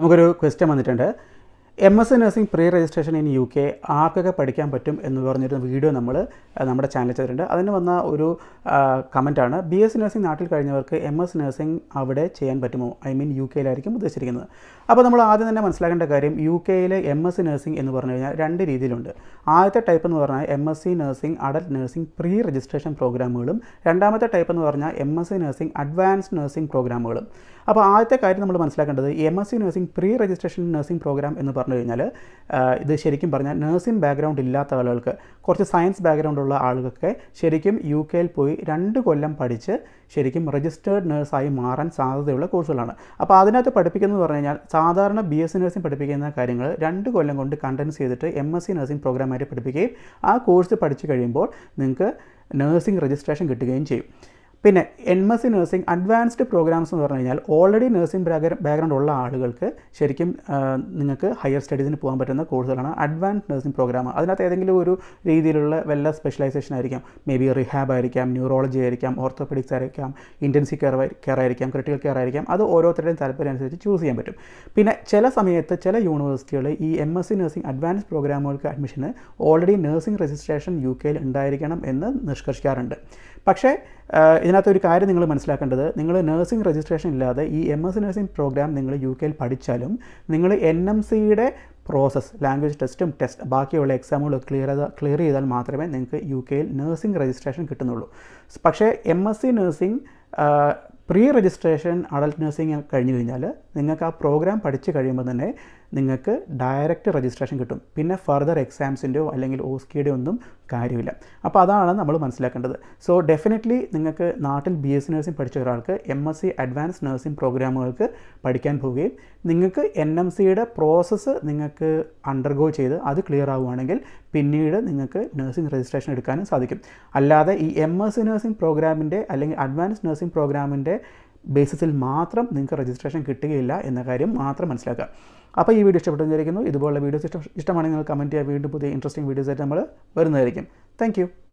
നമുക്കൊരു ക്വസ്റ്റ്യൻ വന്നിട്ടുണ്ട്. MS nursing pre registration in UK ആർക്കൊക്കെ പഠിക്കാൻ പറ്റും എന്ന് പറഞ്ഞൊരു വീഡിയോ നമ്മുടെ ചാനലിൽ ചെയ്തിട്ടുണ്ട്. അതിന് വന്ന ഒരു കമൻറ്റാണ്, BS നഴ്സിംഗ് നാട്ടിൽ കഴിഞ്ഞവർക്ക് MS നഴ്സിംഗ് അവിടെ ചെയ്യാൻ പറ്റുമോ? ഐ മീൻ UKയിലായിരിക്കും ഉദ്ദേശിച്ചിരിക്കുന്നത്. അപ്പോൾ നമ്മൾ ആദ്യം തന്നെ മനസ്സിലാക്കേണ്ട കാര്യം, UKയിലെ MS നഴ്സിംഗ് എന്ന് പറഞ്ഞു കഴിഞ്ഞാൽ രണ്ട് രീതിയിലുണ്ട്. ആദ്യത്തെ ടൈപ്പ് എന്ന് പറഞ്ഞാൽ MSc nursing adult nursing pre registration പ്രോഗ്രാമുകളും, രണ്ടാമത്തെ ടൈപ്പ് എന്ന് പറഞ്ഞാൽ MSc നഴ്സിംഗ് അഡ്വാൻസ്ഡ് നഴ്സിംഗ് പ്രോഗ്രാമുകളും. അപ്പോൾ ആദ്യത്തെ കാര്യം നമ്മൾ മനസ്സിലാക്കേണ്ടത്, MSc nursing pre registration nursing program എന്ന് പറഞ്ഞു കഴിഞ്ഞാൽ ഇത് ശരിക്കും പറഞ്ഞാൽ നഴ്സിംഗ് ബാക്ക്ഗ്രൗണ്ട് ഇല്ലാത്ത ആളുകൾക്ക്, കുറച്ച് സയൻസ് ബാക്ക്ഗ്രൗണ്ട് ഉള്ള ആളുകൾക്ക് ശരിക്കും UK പോയി 2 കൊല്ലം പഠിച്ച് ശരിക്കും രജിസ്റ്റേർഡ് നഴ്സായി മാറാൻ സാധ്യതയുള്ള കോഴ്സുകളാണ്. അപ്പോൾ അതിനകത്ത് പഠിപ്പിക്കുന്നത് പറഞ്ഞു കഴിഞ്ഞാൽ സാധാരണ BS നഴ്സിംഗ് പഠിപ്പിക്കുന്ന കാര്യങ്ങൾ 2 കൊല്ലം കൊണ്ട് കണ്ടൻസ് ചെയ്തിട്ട് MSc നഴ്സിംഗ് പ്രോഗ്രാമായിട്ട് പഠിപ്പിക്കുകയും ആ കോഴ്സ് പഠിച്ചു കഴിയുമ്പോൾ നിങ്ങൾക്ക് നഴ്സിംഗ് രജിസ്ട്രേഷൻ കിട്ടുകയും ചെയ്യും. പിന്നെ MSc നഴ്സിംഗ് അഡ്വാൻസ്ഡ് പ്രോഗ്രാംസ് എന്ന് പറഞ്ഞു കഴിഞ്ഞാൽ ഓൾറെഡി നഴ്സിംഗ് ബാക്ക്ഗ്രൗണ്ട് ഉള്ള ആളുകൾക്ക് ശരിക്കും നിങ്ങൾക്ക് ഹയർ സ്റ്റഡീസിന് പോകാൻ പറ്റുന്ന കോഴ്സുകളാണ് അഡ്വാൻസ്ഡ് നഴ്സിംഗ് പ്രോഗ്രാം. അതിനകത്ത് ഏതെങ്കിലും ഒരു രീതിയിലുള്ള വല്ല സ്പെഷ്യലൈസേഷൻ ആയിരിക്കാം. മേ ബി റിഹാബ് ആയിരിക്കാം, ന്യൂറോളജി ആയിരിക്കാം, ഓർത്തോപെഡിക്സ് ആയിരിക്കാം, ഇൻറ്റൻസീവ് കെയർ ആയിരിക്കാം, ക്രിട്ടിക്കൽ കെയർ ആയിരിക്കാം. അത് ഓരോരുത്തരുടെയും താല്പര്യം അനുസരിച്ച് ചൂസ് ചെയ്യാൻ പറ്റും. പിന്നെ ചില സമയത്ത് ചില യൂണിവേഴ്സിറ്റികൾ ഈ MSc നഴ്സിംഗ് അഡ്വാൻസ്ഡ് പ്രോഗ്രാമുകൾക്ക് അഡ്മിഷന് ഓൾറെഡി നഴ്സിംഗ് രജിസ്ട്രേഷൻ UKയിൽ ഉണ്ടായിരിക്കണം എന്ന് നിഷ്കർഷിക്കാറുണ്ട്. പക്ഷേ ഇതിനകത്തൊരു കാര്യം നിങ്ങൾ മനസ്സിലാക്കേണ്ടത്, നിങ്ങൾ നഴ്സിംഗ് രജിസ്ട്രേഷൻ ഇല്ലാതെ ഈ MSc നഴ്സിംഗ് പ്രോഗ്രാം നിങ്ങൾ UKയിൽ പഠിച്ചാലും നിങ്ങൾ NMCയുടെ പ്രോസസ്സ്, ലാംഗ്വേജ് ടെസ്റ്റും ബാക്കിയുള്ള എക്സാമുകൾ ക്ലിയർ ചെയ്താൽ മാത്രമേ നിങ്ങൾക്ക് UKയിൽ നഴ്സിംഗ് രജിസ്ട്രേഷൻ കിട്ടുന്നുള്ളൂ. പക്ഷേ MSc nursing pre registration adult nursing കഴിഞ്ഞു കഴിഞ്ഞാൽ നിങ്ങൾക്ക് ആ പ്രോഗ്രാം പഠിച്ച് കഴിയുമ്പോൾ തന്നെ നിങ്ങൾക്ക് ഡയറക്റ്റ് രജിസ്ട്രേഷൻ കിട്ടും. പിന്നെ ഫർദർ എക്സാംസിൻ്റെയോ അല്ലെങ്കിൽ OSCEയുടെ ഒന്നും കാര്യമില്ല. അപ്പോൾ അതാണ് നമ്മൾ മനസ്സിലാക്കേണ്ടത്. സോ ഡെഫിനറ്റ്ലി നിങ്ങൾക്ക് നാട്ടിൽ BS നഴ്സിംഗ് പഠിച്ച ഒരാൾക്ക് MSc അഡ്വാൻസ്ഡ് നഴ്സിംഗ് പ്രോഗ്രാമുകൾക്ക് പഠിക്കാൻ പോവുകയും നിങ്ങൾക്ക് NMCയുടെ പ്രോസസ്സ് നിങ്ങൾക്ക് അണ്ടർഗോ ചെയ്ത് അത് ക്ലിയർ ആവുകയാണെങ്കിൽ പിന്നീട് നിങ്ങൾക്ക് നഴ്സിംഗ് രജിസ്ട്രേഷൻ എടുക്കാനും സാധിക്കും. അല്ലാതെ ഈ MSc നഴ്സിംഗ് പ്രോഗ്രാമിൻ്റെ അല്ലെങ്കിൽ അഡ്വാൻസ്ഡ് നഴ്സിംഗ് പ്രോഗ്രാമിൻ്റെ ബേസിസിൽ മാത്രം നിങ്ങൾക്ക് രജിസ്ട്രേഷൻ കിട്ടുകയില്ല എന്ന കാര്യം മാത്രം മനസ്സിലാക്കുക. അപ്പോൾ ഈ വീഡിയോ ഇഷ്ടപ്പെട്ടെന്ന് വിചാരിക്കുന്നു. ഇതുപോലുള്ള വീഡിയോസ് ഇഷ്ടമാണെങ്കിൽ നിങ്ങൾ കമൻറ്റ് ചെയ്യുക. വീണ്ടും പുതിയ ഇൻട്രസ്റ്റിംഗ് വീഡിയോസായിട്ട് നമ്മൾ വരുന്നതായിരിക്കും. Thank you.